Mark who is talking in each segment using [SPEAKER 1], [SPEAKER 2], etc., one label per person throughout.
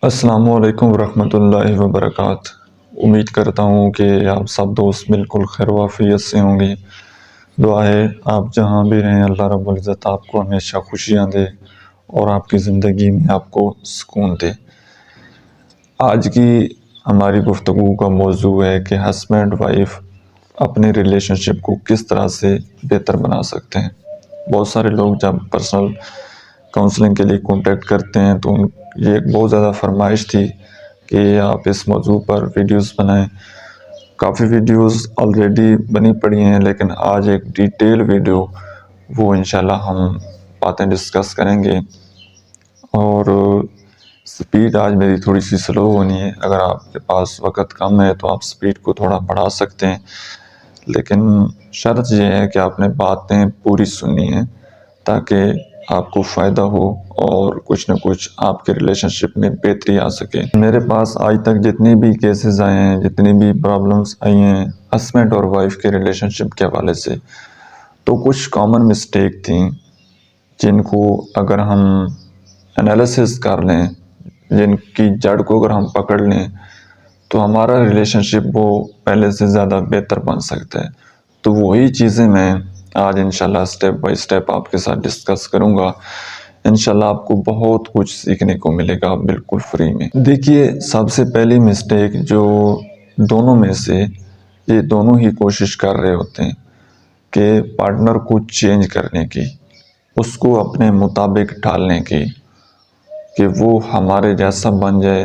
[SPEAKER 1] السلام علیکم ورحمۃ اللہ وبرکاتہ۔ امید کرتا ہوں کہ آپ سب دوست بالکل خیر و عافیت سے ہوں گے۔ دعا ہے آپ جہاں بھی رہیں اللہ رب العزت آپ کو ہمیشہ خوشیاں دے اور آپ کی زندگی میں آپ کو سکون دے۔ آج کی ہماری گفتگو کا موضوع ہے کہ ہسبینڈ وائف اپنے ریلیشن شپ کو کس طرح سے بہتر بنا سکتے ہیں۔ بہت سارے لوگ جب پرسنل کاؤنسلنگ کے لیے کانٹیکٹ کرتے ہیں تو یہ ایک بہت زیادہ فرمائش تھی کہ آپ اس موضوع پر ویڈیوز بنائیں۔ کافی ویڈیوز آلریڈی بنی پڑی ہیں، لیکن آج ایک ڈیٹیل ویڈیو وہ انشاءاللہ ہم باتیں ڈسکس کریں گے۔ اور سپیڈ آج میری تھوڑی سی سلو ہونی ہے، اگر آپ کے پاس وقت کم ہے تو آپ سپیڈ کو تھوڑا بڑھا سکتے ہیں، لیکن شرط یہ ہے کہ آپ نے باتیں پوری سننی ہیں تاکہ آپ کو فائدہ ہو اور کچھ نہ کچھ آپ کے ریلیشن شپ میں بہتری آ سکے۔ میرے پاس آج تک جتنی بھی کیسز آئے ہیں، جتنی بھی پرابلمس آئی ہیں ہسبینڈ اور وائف کے ریلیشن شپ کے حوالے سے، تو کچھ کامن مسٹیک تھیں جن کو اگر ہم انالیسس کر لیں، جن کی جڑ کو اگر ہم پکڑ لیں تو ہمارا ریلیشن شپ وہ پہلے سے زیادہ بہتر بن سکتا ہے۔ تو وہی چیزیں میں آج انشاءاللہ سٹیپ بائی سٹیپ آپ کے ساتھ ڈسکس کروں گا۔ انشاءاللہ آپ کو بہت کچھ سیکھنے کو ملے گا بالکل فری میں۔ دیکھیے، سب سے پہلی مسٹیک جو دونوں میں سے یہ دونوں ہی کوشش کر رہے ہوتے ہیں کہ پارٹنر کو چینج کرنے کی، اس کو اپنے مطابق ڈھالنے کی، کہ وہ ہمارے جیسا بن جائے،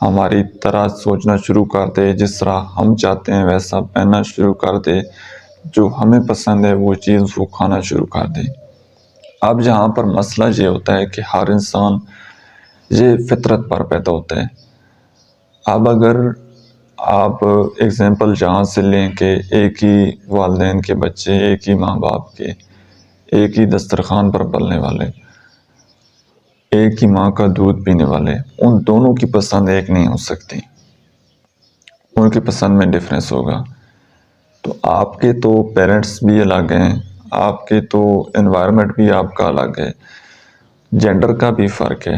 [SPEAKER 1] ہماری طرح سوچنا شروع کر دے، جس طرح ہم چاہتے ہیں ویسا پہننا شروع کر دے، جو ہمیں پسند ہے وہ چیز وہ کھانا شروع کر دے۔ اب جہاں پر مسئلہ یہ ہوتا ہے کہ ہر انسان یہ فطرت پر پیدا ہوتا ہے۔ اب اگر آپ ایگزامپل جہاں سے لیں کہ ایک ہی والدین کے بچے، ایک ہی ماں باپ کے، ایک ہی دسترخوان پر پلنے والے، ایک ہی ماں کا دودھ پینے والے، ان دونوں کی پسند ایک نہیں ہو سکتی، ان کی پسند میں ڈفرینس ہوگا۔ تو آپ کے تو پیرنٹس بھی الگ ہیں، آپ کے تو انوائرمنٹ بھی آپ کا الگ ہے، جینڈر کا بھی فرق ہے،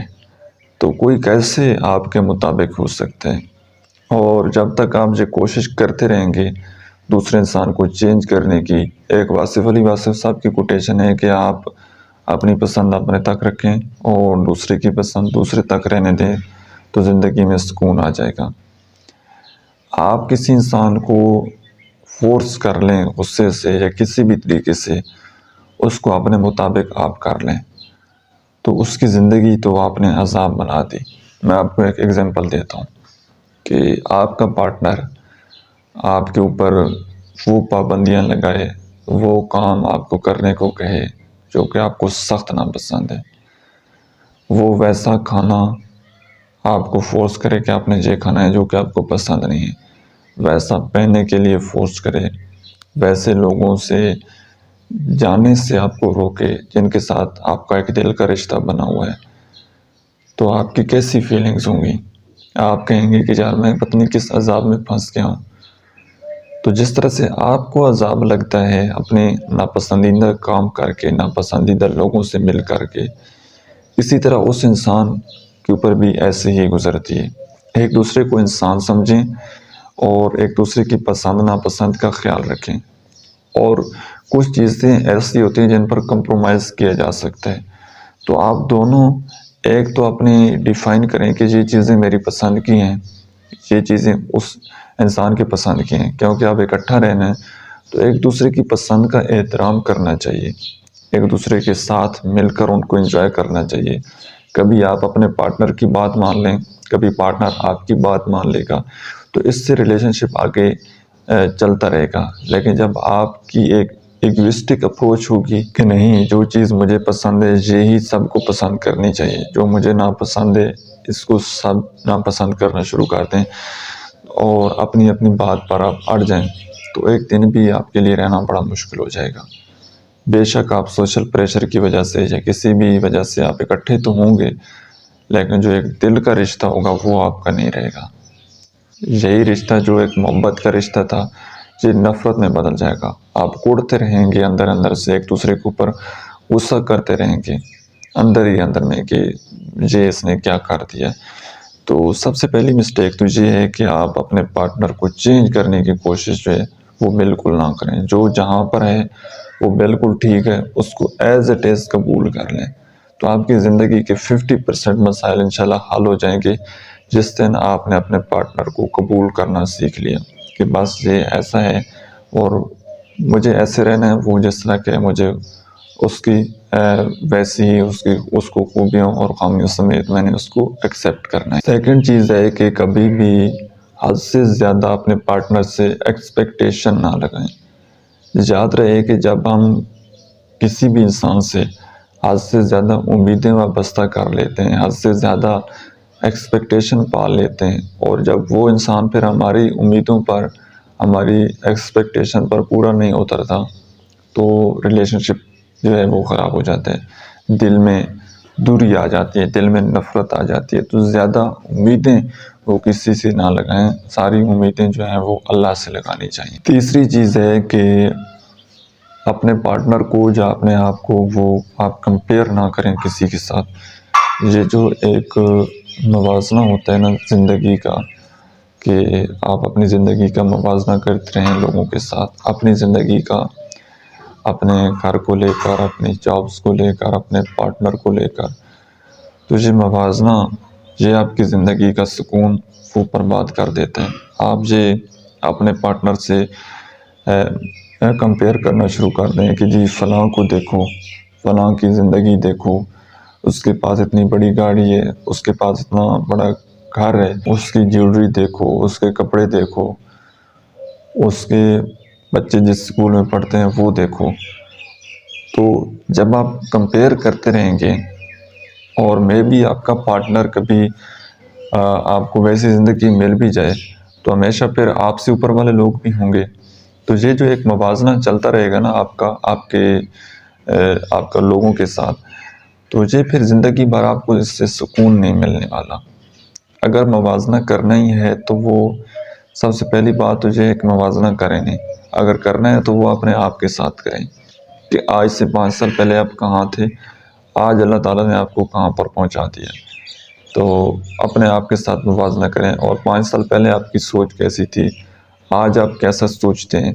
[SPEAKER 1] تو کوئی کیسے آپ کے مطابق ہو سکتا ہے؟ اور جب تک آپ یہ کوشش کرتے رہیں گے دوسرے انسان کو چینج کرنے کی، ایک واصف علی واصف صاحب کی کوٹیشن ہے کہ آپ اپنی پسند اپنے تک رکھیں اور دوسرے کی پسند دوسرے تک رہنے دیں، تو زندگی میں سکون آ جائے گا۔ آپ کسی انسان کو فورس کر لیں غصے سے یا کسی بھی طریقے سے، اس کو اپنے مطابق آپ کر لیں تو اس کی زندگی تو آپ نے عذاب بنا دی۔ میں آپ کو ایک ایگزامپل دیتا ہوں کہ آپ کا پارٹنر آپ کے اوپر وہ پابندیاں لگائے، وہ کام آپ کو کرنے کو کہے جو کہ آپ کو سخت ناپسند ہے، وہ ویسا کھانا آپ کو فورس کرے کہ آپ نے یہ کھانا ہے جو کہ آپ کو پسند نہیں ہے، ویسا پہننے کے لیے فورس کرے، ویسے لوگوں سے جانے سے آپ کو روکے جن کے ساتھ آپ کا ایک دل کا رشتہ بنا ہوا ہے، تو آپ کی کیسی فیلنگز ہوں گی؟ آپ کہیں گے کہ یار میں پتہ نہیں کس عذاب میں پھنس گیا ہوں۔ تو جس طرح سے آپ کو عذاب لگتا ہے اپنے ناپسندیدہ کام کر کے، ناپسندیدہ لوگوں سے مل کر کے، اسی طرح اس انسان کے اوپر بھی ایسے ہی گزرتی ہے۔ ایک دوسرے کو انسان سمجھیں اور ایک دوسرے کی پسند ناپسند کا خیال رکھیں، اور کچھ چیزیں ایسی ہوتی ہیں جن پر کمپرومائز کیا جا سکتا ہے، تو آپ دونوں ایک تو اپنی ڈیفائن کریں کہ یہ چیزیں میری پسند کی ہیں، یہ چیزیں اس انسان کی پسند کی ہیں، کیونکہ آپ اکٹھا رہنا ہے تو ایک دوسرے کی پسند کا احترام کرنا چاہیے، ایک دوسرے کے ساتھ مل کر ان کو انجوائے کرنا چاہیے۔ کبھی آپ اپنے پارٹنر کی بات مان لیں، کبھی پارٹنر آپ کی بات مان لے گا، تو اس سے ریلیشن شپ آگے چلتا رہے گا۔ لیکن جب آپ کی ایک ایگوئسٹک اپروچ ہوگی کہ نہیں، جو چیز مجھے پسند ہے یہی سب کو پسند کرنی چاہیے، جو مجھے ناپسند ہے اس کو سب ناپسند کرنا شروع کر دیں اور اپنی اپنی بات پر آپ اڑ جائیں، تو ایک دن بھی آپ کے لیے رہنا بڑا مشکل ہو جائے گا۔ بے شک آپ سوشل پریشر کی وجہ سے یا کسی بھی وجہ سے آپ اکٹھے تو ہوں گے، لیکن جو ایک دل کا رشتہ ہوگا وہ آپ کا نہیں رہے گا۔ یہی رشتہ جو ایک محبت کا رشتہ تھا یہ نفرت میں بدل جائے گا۔ آپ کوڑتے رہیں گے اندر اندر سے، ایک دوسرے کے اوپر غصہ کرتے رہیں گے اندر ہی اندر میں کہ یہ اس نے کیا کر دیا۔ تو سب سے پہلی مسٹیک تو یہ ہے کہ آپ اپنے پارٹنر کو چینج کرنے کی کوشش جو ہے وہ بالکل نہ کریں. جو جہاں پر ہے وہ بالکل ٹھیک ہے، اس کو ایز اٹ از قبول کر لیں. تو آپ کی زندگی کے 50% مسائل انشاءاللہ حل ہو جائیں گے جس دن آپ نے اپنے پارٹنر کو قبول کرنا سیکھ لیا کہ بس یہ ایسا ہے اور مجھے ایسے رہنا ہے، وہ جس طرح کہ مجھے اس کی ویسی ہی اس کو خوبیوں اور خامیوں سمیت میں نے اس کو ایکسیپٹ کرنا ہے. سیکنڈ چیز ہے کہ کبھی بھی حد سے زیادہ اپنے پارٹنر سے ایکسپیکٹیشن نہ لگائیں. یاد رہے کہ جب ہم کسی بھی انسان سے حد سے زیادہ امیدیں وابستہ کر لیتے ہیں، حد سے زیادہ ایکسپیکٹیشن پال لیتے ہیں، اور جب وہ انسان پھر ہماری امیدوں پر، ہماری ایکسپیکٹیشن پر پورا نہیں اترتا تو ریلیشن شپ جو ہے وہ خراب ہو جاتا ہے. دل میں دوری آ جاتی ہے، دل میں نفرت آ جاتی ہے. تو زیادہ امیدیں وہ کسی سے نہ لگائیں، ساری امیدیں جو ہیں وہ اللہ سے لگانی چاہیے. تیسری چیز ہے کہ اپنے پارٹنر کو یا اپنے آپ کو وہ آپ کمپیئر نہ کریں کسی کے ساتھ. یہ جو ایک موازنہ ہوتا ہے نا زندگی کا، کہ آپ اپنی زندگی کا موازنہ کرتے رہیں لوگوں کے ساتھ، اپنی زندگی کا اپنے گھر کو لے کر، اپنی جابس کو لے کر، اپنے پارٹنر کو لے کر، تو یہ موازنہ یہ آپ کی زندگی کا سکون وہ برباد کر دیتے ہیں. آپ یہ اپنے پارٹنر سے کمپیئر کرنا شروع کر دیں کہ جی فلاں کو دیکھو، فلاں کی زندگی دیکھو، اس کے پاس اتنی بڑی گاڑی ہے، اس کے پاس اتنا بڑا گھر ہے، اس کی جیولری دیکھو، اس کے کپڑے دیکھو، اس کے بچے جس اسکول میں پڑھتے ہیں وہ دیکھو. تو جب آپ کمپیئر کرتے رہیں گے اور میں بھی آپ کا پارٹنر کبھی آپ کو ویسی زندگی مل بھی جائے تو ہمیشہ پھر آپ سے اوپر والے لوگ بھی ہوں گے. تو یہ جو ایک موازنہ چلتا رہے گا نا آپ کا لوگوں کے ساتھ، تو یہ پھر زندگی بھر آپ کو اس سے سکون نہیں ملنے والا. اگر موازنہ کرنا ہی ہے تو وہ سب سے پہلی بات تو یہ ایک موازنہ کریں نہیں. اگر کرنا ہے تو وہ اپنے آپ کے ساتھ کریں کہ آج سے 5 سال پہلے آپ کہاں تھے، آج اللہ تعالیٰ نے آپ کو کہاں پر پہنچا دیا. تو اپنے آپ کے ساتھ موازنہ کریں، اور 5 سال پہلے آپ کی سوچ کیسی تھی، آج آپ کیسا سوچتے ہیں،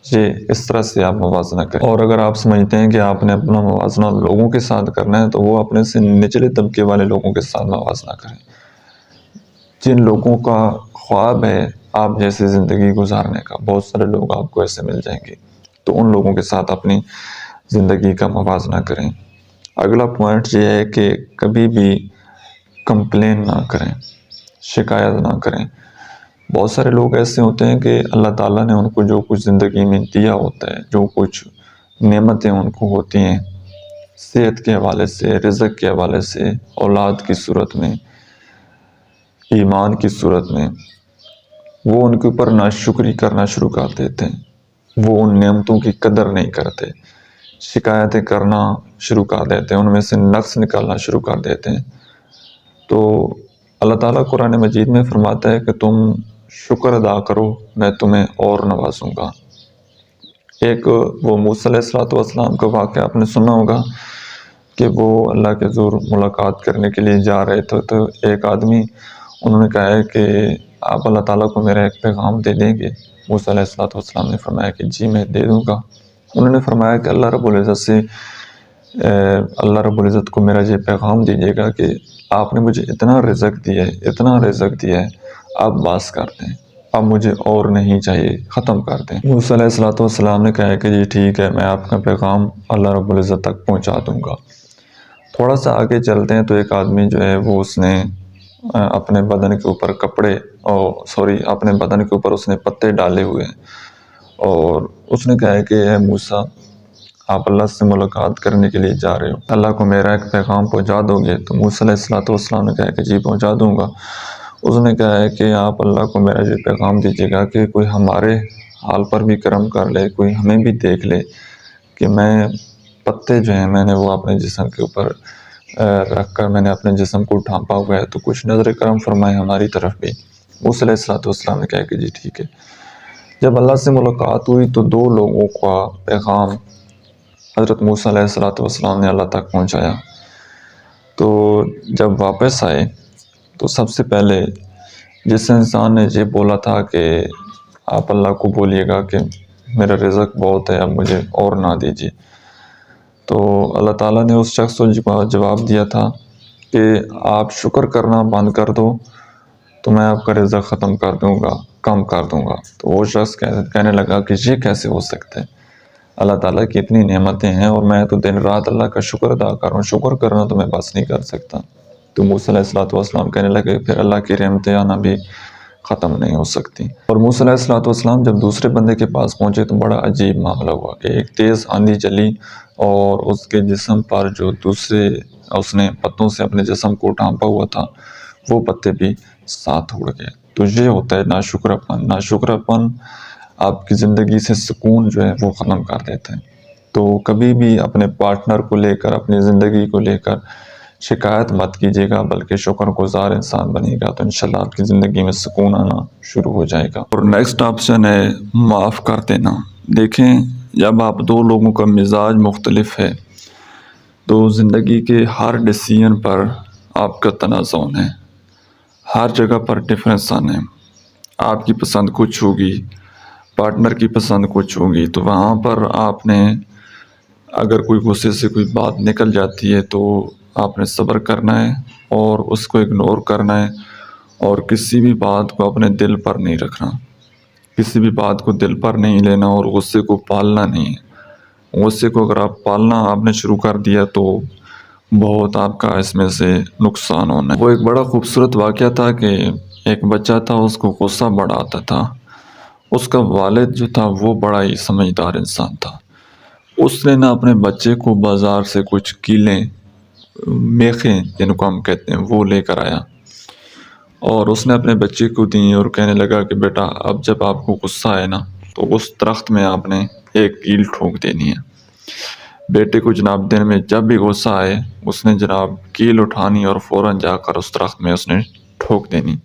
[SPEAKER 1] یہ اس طرح سے آپ موازنہ کریں. اور اگر آپ سمجھتے ہیں کہ آپ نے اپنا موازنہ لوگوں کے ساتھ کرنا ہے تو وہ اپنے سے نچلے طبقے والے لوگوں کے ساتھ موازنہ کریں. جن لوگوں کا خواب ہے آپ جیسے زندگی گزارنے کا، بہت سارے لوگ آپ کو ایسے مل جائیں گے، تو ان لوگوں کے ساتھ اپنی زندگی کا موازنہ کریں. اگلا پوائنٹ یہ ہے کہ کبھی بھی کمپلین نہ کریں، شکایت نہ کریں. بہت سارے لوگ ایسے ہوتے ہیں کہ اللہ تعالیٰ نے ان کو جو کچھ زندگی میں دیا ہوتا ہے، جو کچھ نعمتیں ان کو ہوتی ہیں صحت کے حوالے سے، رزق کے حوالے سے، اولاد کی صورت میں، ایمان کی صورت میں، وہ ان کے اوپر ناشکری کرنا شروع کر دیتے ہیں. وہ ان نعمتوں کی قدر نہیں کرتے، شکایتیں کرنا شروع کر دیتے ہیں، ان میں سے نقص نکالنا شروع کر دیتے ہیں. تو اللہ تعالیٰ قرآن مجید میں فرماتا ہے کہ تم شکر ادا کرو، میں تمہیں اور نوازوں گا. ایک وہ موسیٰ علیہ السلام کا واقعہ آپ نے سنا ہوگا کہ وہ اللہ کے حضور ملاقات کرنے کے لیے جا رہے تھے. تو ایک آدمی، انہوں نے کہا ہے کہ آپ اللہ تعالیٰ کو میرا ایک پیغام دے دیں گے. موسیٰ علیہ السلام نے فرمایا کہ جی میں دے دوں گا. انہوں نے فرمایا کہ اللہ رب العزت کو میرا یہ پیغام دیجیے گا کہ آپ نے مجھے اتنا رزق دیا ہے، اتنا رزق دیا ہے، آپ بس کر دیں، اب مجھے اور نہیں چاہیے، ختم کر دیں. موسیٰ علیہ السلام نے کہا کہ جی ٹھیک ہے، میں آپ کا پیغام اللہ رب العزت تک پہنچا دوں گا. تھوڑا سا آگے چلتے ہیں تو ایک آدمی جو ہے وہ اس نے اپنے بدن کے اوپر اپنے بدن کے اوپر اس نے پتے ڈالے ہوئے ہیں، اور اس نے کہا ہے کہ اے موسیٰ، آپ اللہ سے ملاقات کرنے کے لیے جا رہے ہو، اللہ کو میرا ایک پیغام پہنچا دو گے؟ تو موسیٰ علیہ السلام نے کہا کہ جی پہنچا دوں گا. اس نے کہا ہے کہ آپ اللہ کو میرا یہ پیغام دیجیے گا کہ کوئی ہمارے حال پر بھی کرم کر لے، کوئی ہمیں بھی دیکھ لے کہ میں پتے جو ہیں میں نے وہ اپنے جسم کے اوپر رکھ کر میں نے اپنے جسم کو ڈھانپا ہوا ہے، تو کچھ نظر کرم فرمائے ہماری طرف بھی. موسیٰ علیہ السلام نے کہا کہ جی ٹھیک ہے. جب اللہ سے ملاقات ہوئی تو 2 لوگوں کا پیغام حضرت موسیٰ علیہ السلام نے اللہ تک پہنچایا. تو جب واپس آئے تو سب سے پہلے جس انسان نے یہ بولا تھا کہ آپ اللہ کو بولیے گا کہ میرا رزق بہت ہے، اب مجھے اور نہ دیجیے، تو اللہ تعالیٰ نے اس شخص کو جواب دیا تھا کہ آپ شکر کرنا بند کر دو تو میں آپ کا رزق ختم کر دوں گا، کم کر دوں گا۔ تو وہ شخص کہنے لگا کہ یہ کیسے ہو سکتا ہے، اللہ تعالیٰ کی اتنی نعمتیں ہیں اور میں تو دن رات اللہ کا شکر ادا کر رہا ہوں، شکر کرنا تو میں بس نہیں کر سکتا۔ تو موسیٰ علیہ السلام کہنے لگے پھر اللہ کی رحمتیں آنا بھی ختم نہیں ہو سکتی۔ اور موسیٰ علیہ السلام جب دوسرے بندے کے پاس پہنچے تو بڑا عجیب معاملہ ہوا کہ ایک تیز آندھی چلی اور اس کے جسم پر جو دوسرے اس نے پتوں سے اپنے جسم کو ڈھانپا ہوا تھا وہ پتے بھی ساتھ اڑ گئے۔ تو یہ ہوتا ہے ناشکراپن۔ ناشکراپن آپ کی زندگی سے سکون جو ہے وہ ختم کر دیتے ہیں۔ تو کبھی بھی اپنے پارٹنر کو لے کر، اپنی زندگی کو لے کر شکایت مت کیجیے گا، بلکہ شکر گزار انسان بنیے گا تو انشاءاللہ آپ کی زندگی میں سکون آنا شروع ہو جائے گا۔ اور نیکسٹ آپشن ہے معاف کر دینا۔ دیکھیں، جب آپ دو لوگوں کا مزاج مختلف ہے تو زندگی کے ہر ڈیسیژن پر آپ کا تنازع ہے، ہر جگہ پر ڈفرینس آنے، آپ کی پسند کچھ ہوگی، پارٹنر کی پسند کچھ ہوگی، تو وہاں پر آپ نے اگر کوئی غصے سے کوئی بات نکل جاتی ہے تو آپ نے صبر کرنا ہے اور اس کو اگنور کرنا ہے، اور کسی بھی بات کو اپنے دل پر نہیں رکھنا، کسی بھی بات کو دل پر نہیں لینا اور غصے کو پالنا نہیں ہے۔ غصے کو اگر آپ پالنا آپ نے شروع کر دیا تو بہت آپ کا اس میں سے نقصان ہونا ہے۔ وہ ایک بڑا خوبصورت واقعہ تھا کہ ایک بچہ تھا، اس کو غصہ بڑا آتا تھا، اس کا والد جو تھا وہ بڑا ہی سمجھدار انسان تھا، اس نے نہ اپنے بچے کو بازار سے کچھ کیلیں، میخیں جن کو ہم کہتے ہیں، وہ لے کر آیا اور اس نے اپنے بچے کو دیں اور کہنے لگا کہ بیٹا اب جب آپ کو غصہ آئے نا تو اس درخت میں آپ نے ایک کیل ٹھوک دینی ہے۔ بیٹے کو جناب دن میں جب بھی غصہ آئے اس نے جناب کیل اٹھانی اور فوراً جا کر اس درخت میں اس نے ٹھوک دینی۔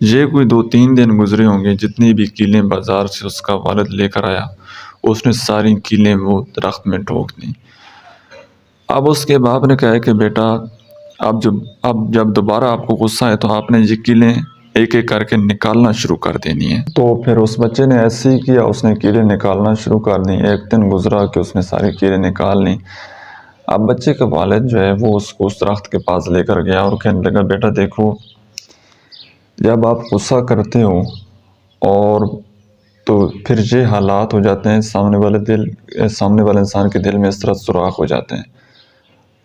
[SPEAKER 1] یہ کوئی 2-3 دن گزرے ہوں گے، جتنی بھی کیلیں بازار سے اس کا والد لے کر آیا اس نے ساری کیلیں وہ درخت میں ٹھوک دیں۔ اب اس کے باپ نے کہا کہ بیٹا اب جب دوبارہ آپ کو غصہ ہے تو آپ نے یہ کیلیں ایک ایک کر کے نکالنا شروع کر دینی ہے۔ تو پھر اس بچے نے ایسے ہی کیا، اس نے کیلیں نکالنا شروع کر دیں۔ ایک دن گزرا کہ اس نے ساری کیلیں نکال لیں۔ اب بچے کا والد جو ہے وہ اس کو اس درخت کے پاس لے کر گیا اور کہنے لگا بیٹا دیکھو، جب آپ غصہ کرتے ہو اور تو پھر یہ حالات ہو جاتے ہیں، سامنے والے انسان کے دل میں اس طرح سوراخ ہو جاتے ہیں۔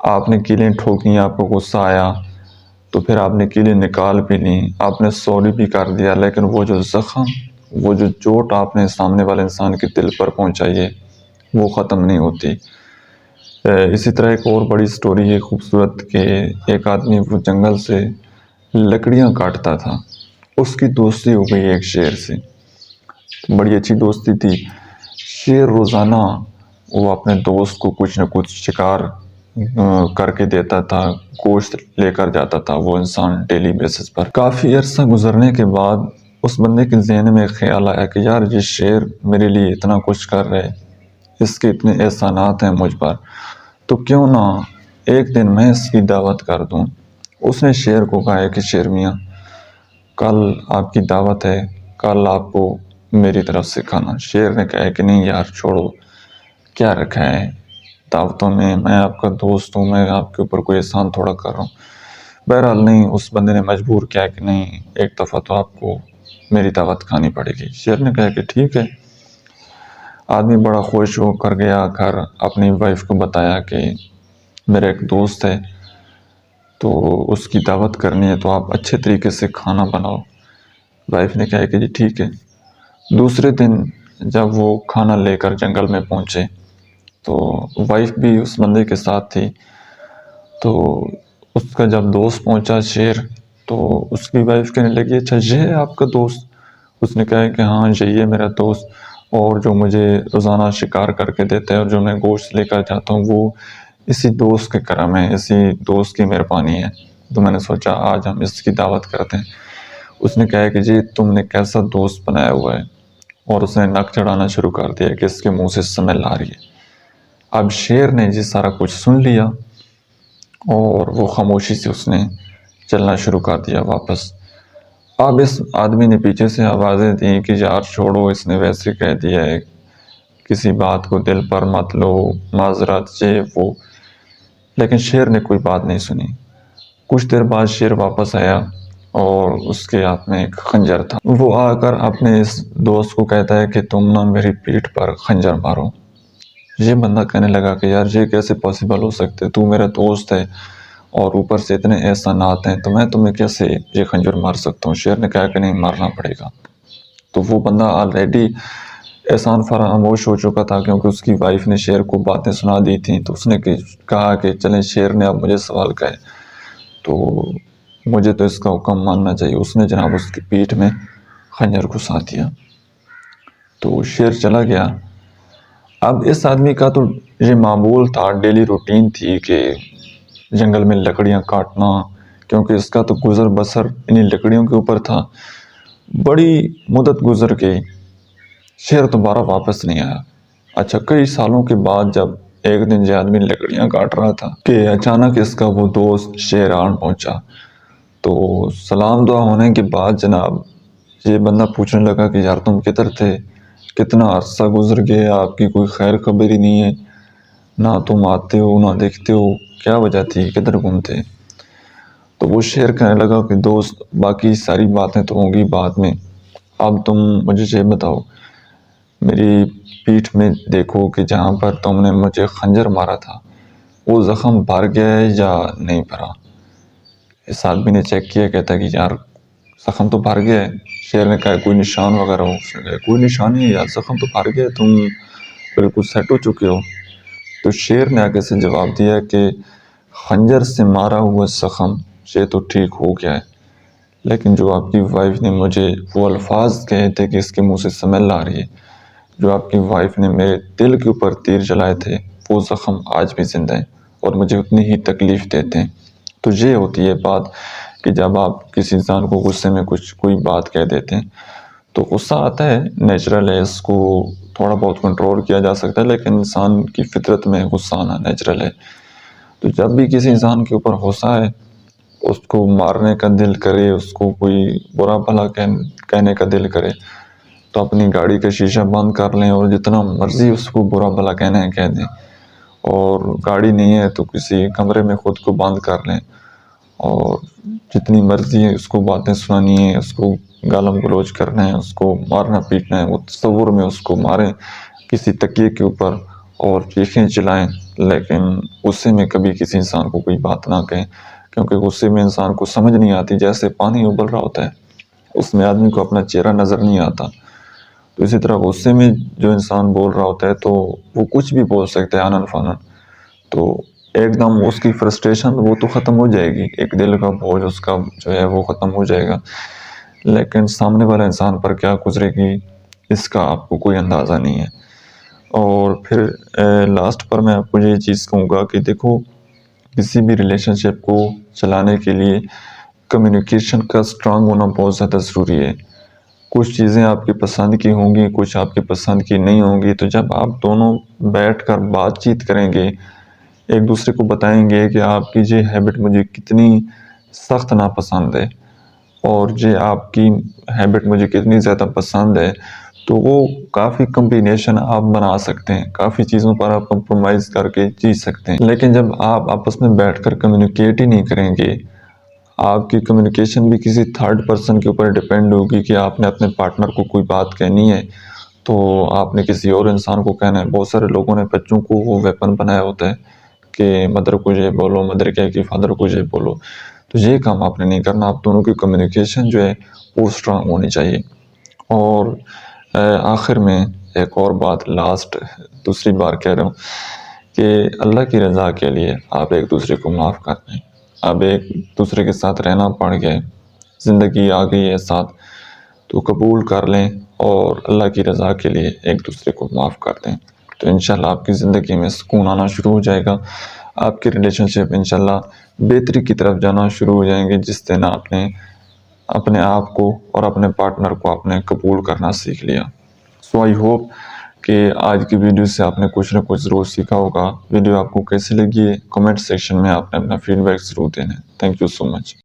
[SPEAKER 1] آپ نے کیلیں ٹھوکی، آپ کو غصہ آیا تو پھر آپ نے کیلیں نکال بھی لیں، آپ نے سوری بھی کر دیا، لیکن وہ جو زخم، وہ جو چوٹ آپ نے سامنے والے انسان کے دل پر پہنچائی ہے وہ ختم نہیں ہوتی۔ اسی طرح ایک اور بڑی سٹوری ہے خوبصورت کہ ایک آدمی وہ جنگل سے لکڑیاں کاٹتا تھا، اس کی دوستی ہو گئی ایک شیر سے، بڑی اچھی دوستی تھی۔ شیر روزانہ وہ اپنے دوست کو کچھ نہ کچھ شکار کر کے دیتا تھا، گوشت لے کر جاتا تھا وہ انسان ڈیلی بیسس پر۔ کافی عرصہ گزرنے کے بعد اس بندے کے ذہن میں خیال آیا کہ یار یہ شیر میرے لیے اتنا کچھ کر رہے، اس کے اتنے احسانات ہیں مجھ پر، تو کیوں نہ ایک دن میں اس کی دعوت کر دوں۔ اس نے شیر کو کہا کہ شیر میاں کل آپ کی دعوت ہے، کل آپ کو میری طرف سے کھانا۔ شیر نے کہا کہ نہیں یار چھوڑو، کیا رکھا ہے دعوتوں میں آپ کا دوست ہوں، میں آپ کے اوپر کوئی احسان تھوڑا کر رہا ہوں۔ بہرحال نہیں، اس بندے نے مجبور کیا کہ نہیں ایک دفعہ تو آپ کو میری دعوت کھانی پڑے گی۔ شیر نے کہا کہ ٹھیک ہے۔ آدمی بڑا خوش ہو کر گیا گھر، اپنی وائف کو بتایا کہ میرا ایک دوست ہے تو اس کی دعوت کرنی ہے تو آپ اچھے طریقے سے کھانا بناؤ۔ وائف نے کہا کہ جی ٹھیک ہے۔ دوسرے دن جب وہ کھانا لے کر جنگل میں پہنچے تو وائف بھی اس بندے کے ساتھ تھی، تو اس کا جب دوست پہنچا شیر تو اس کی وائف کہنے لگی اچھا یہ ہے آپ کا دوست؟ اس نے کہا کہ ہاں یہی ہے میرا دوست، اور جو مجھے روزانہ شکار کر کے دیتا ہے اور جو میں گوشت لے کر جاتا ہوں وہ اسی دوست کے کرم ہے، اسی دوست کی مہربانی ہے، تو میں نے سوچا آج ہم اس کی دعوت کرتے ہیں۔ اس نے کہا کہ جی تم نے کیسا دوست بنایا ہوا ہے، اور اس نے نک چڑھانا شروع کر دیا کہ اس کے منہ سے سمیل آ رہی ہے۔ اب شیر نے جی سارا کچھ سن لیا اور وہ خاموشی سے اس نے چلنا شروع کر دیا واپس۔ اب اس آدمی نے پیچھے سے آوازیں دیں کہ یار چھوڑو، اس نے ویسے کہہ دیا ہے، کسی بات کو دل پر مت لو، معذرت یہ وہ۔ لیکن شیر نے کوئی بات نہیں سنی۔ کچھ دیر بعد شیر واپس آیا اور اس کے ہاتھ میں ایک خنجر تھا۔ وہ آ کر اپنے اس دوست کو کہتا ہے کہ تم نہ میری پیٹھ پر خنجر مارو۔ یہ بندہ کہنے لگا کہ یار یہ کیسے پاسبل ہو سکتے، تو میرا دوست ہے اور اوپر سے اتنے احسانات ہیں، تو میں تمہیں کیسے یہ خنجر مار سکتا ہوں۔ شیر نے کہا کہ نہیں، مارنا پڑے گا۔ تو وہ بندہ آلریڈی احسان فراموش ہو چکا تھا، کیونکہ اس کی وائف نے شیر کو باتیں سنا دی تھیں، تو اس نے کہا کہ چلیں، شیر نے اب مجھے سوال کہا ہے تو مجھے تو اس کا حکم ماننا چاہیے۔ اس نے جناب اس کی پیٹھ میں خنجر گھسا دیا، تو شیر چلا گیا۔ اب اس آدمی کا تو یہ معمول تھا، ڈیلی روٹین تھی کہ جنگل میں لکڑیاں کاٹنا، کیونکہ اس کا تو گزر بسر انہی لکڑیوں کے اوپر تھا۔ بڑی مدت گزر گئی، شیر دوبارہ واپس نہیں آیا۔ اچھا، کئی سالوں کے بعد جب ایک دن یہ آدمی لکڑیاں کاٹ رہا تھا کہ اچانک اس کا وہ دوست شیر آن پہنچا۔ تو سلام دعا ہونے کے بعد جناب یہ بندہ پوچھنے لگا کہ یار تم کدھر تھے، کتنا عرصہ گزر گیا، آپ کی کوئی خیر خبر ہی نہیں ہے، نہ تم آتے ہو نہ دیکھتے ہو، کیا وجہ تھی، کدھر گم تھے؟ تو وہ شیر کہنے لگا کہ دوست باقی ساری باتیں تو ہوں گی بعد میں، اب تم مجھے یہ بتاؤ، میری پیٹھ میں دیکھو کہ جہاں پر تم نے مجھے خنجر مارا تھا وہ زخم بھر گیا ہے یا نہیں بھرا؟ اس آدمی نے چیک کیا، کہتا ہے کہ یار زخم تو بھر گیا ہے۔ شیر نے کہا کوئی نشان وغیرہ ہو؟ اس نے کہا کوئی نشان نہیں ہے یار، زخم تو بھر گیا، تم بالکل سیٹ ہو چکے ہو۔ تو شیر نے آگے سے جواب دیا کہ خنجر سے مارا ہوا زخم یہ تو ٹھیک ہو گیا ہے، لیکن جو آپ کی وائف نے مجھے وہ الفاظ کہے تھے کہ اس کے منہ سے سمیل آ رہی ہے، جو آپ کی وائف نے میرے دل کے اوپر تیر چلائے تھے، وہ زخم آج بھی زندہ ہیں اور مجھے اتنی ہی تکلیف دیتے ہیں۔ تو یہ ہوتی ہے بات کہ جب آپ کسی انسان کو غصے میں کوئی بات کہہ دیتے ہیں تو غصہ آتا ہے، نیچرل ہے، اس کو تھوڑا بہت کنٹرول کیا جا سکتا ہے، لیکن انسان کی فطرت میں غصہ آنا نیچرل ہے۔ تو جب بھی کسی انسان کے اوپر غصہ ہے، اس کو مارنے کا دل کرے، اس کو کوئی برا بھلا کہنے کا دل کرے، تو اپنی گاڑی کا شیشہ بند کر لیں اور جتنا مرضی اس کو برا بھلا کہنا ہے کہہ دیں، اور گاڑی نہیں ہے تو کسی کمرے میں خود کو بند کر لیں اور جتنی مرضی ہے اس کو باتیں سنانی ہے، اس کو گالم گلوچ کرنا ہے، اس کو مارنا پیٹنا ہے، وہ تصور میں اس کو ماریں کسی تکیے کے اوپر اور چیخیں چلائیں، لیکن غصے میں کبھی کسی انسان کو کوئی بات نہ کہیں، کیونکہ غصے میں انسان کو سمجھ نہیں آتی، جیسے پانی ابل رہا ہوتا ہے اس میں آدمی کو اپنا چہرہ نظر نہیں آتا، تو اسی طرح غصے میں جو انسان بول رہا ہوتا ہے تو وہ کچھ بھی بول سکتا ہے آنن فانن، تو ایک دم اس کی فرسٹریشن وہ تو ختم ہو جائے گی، ایک دل کا بوجھ اس کا جو ہے وہ ختم ہو جائے گا، لیکن سامنے والا انسان پر کیا گزرے گی اس کا آپ کو کوئی اندازہ نہیں ہے۔ اور پھر لاسٹ پر میں آپ کو یہ چیز کہوں گا کہ دیکھو، کسی بھی ریلیشن شپ کو چلانے کے لیے کمیونیکیشن کا سٹرانگ ہونا بہت زیادہ ضروری ہے۔ کچھ چیزیں آپ کی پسند کی ہوں گی، کچھ آپ کی پسند کی نہیں ہوں گی، تو جب آپ دونوں بیٹھ کر بات چیت کریں گے، ایک دوسرے کو بتائیں گے کہ آپ کی یہ ہیبٹ مجھے کتنی سخت ناپسند ہے اور یہ آپ کی ہیبٹ مجھے کتنی زیادہ پسند ہے، تو وہ کافی کمبینیشن آپ بنا سکتے ہیں، کافی چیزوں پر آپ کمپرومائز کر کے جی سکتے ہیں۔ لیکن جب آپ آپس میں بیٹھ کر کمیونیکیٹ ہی نہیں کریں گے، آپ کی کمیونیکیشن بھی کسی تھرڈ پرسن کے اوپر ڈیپینڈ ہوگی کہ آپ نے اپنے پارٹنر کو کوئی بات کہنی ہے تو آپ نے کسی اور انسان کو کہنا ہے۔ بہت سارے لوگوں نے بچوں کو وہ ویپن بنایا ہوتا ہے کہ مدر کو یہ بولو، مدر کہے کہ فادر کو یہ بولو، تو یہ کام آپ نے نہیں کرنا، آپ دونوں کی کمیونیکیشن جو ہے وہ سٹرانگ ہونی چاہیے۔ اور آخر میں ایک اور بات، لاسٹ دوسری بار کہہ رہا ہوں کہ اللہ کی رضا کے لیے آپ ایک دوسرے کو معاف کر دیں۔ اب ایک دوسرے کے ساتھ رہنا پڑ گئے، زندگی آ گئی ہے ساتھ، تو قبول کر لیں اور اللہ کی رضا کے لیے ایک دوسرے کو معاف کر دیں، تو انشاءاللہ آپ کی زندگی میں سکون آنا شروع ہو جائے گا، آپ کی ریلیشن شپ انشاءاللہ بہتری کی طرف جانا شروع ہو جائیں گے، جس دن آپ نے اپنے آپ کو اور اپنے پارٹنر کو آپ نے قبول کرنا سیکھ لیا۔ سو آئی ہوپ کہ آج کی ویڈیو سے آپ نے کچھ نہ کچھ ضرور سیکھا ہوگا۔ ویڈیو آپ کو کیسی لگی ہے کمنٹ سیکشن میں آپ نے اپنا فیڈ بیک ضرور دینا ہے۔ Thank you so much.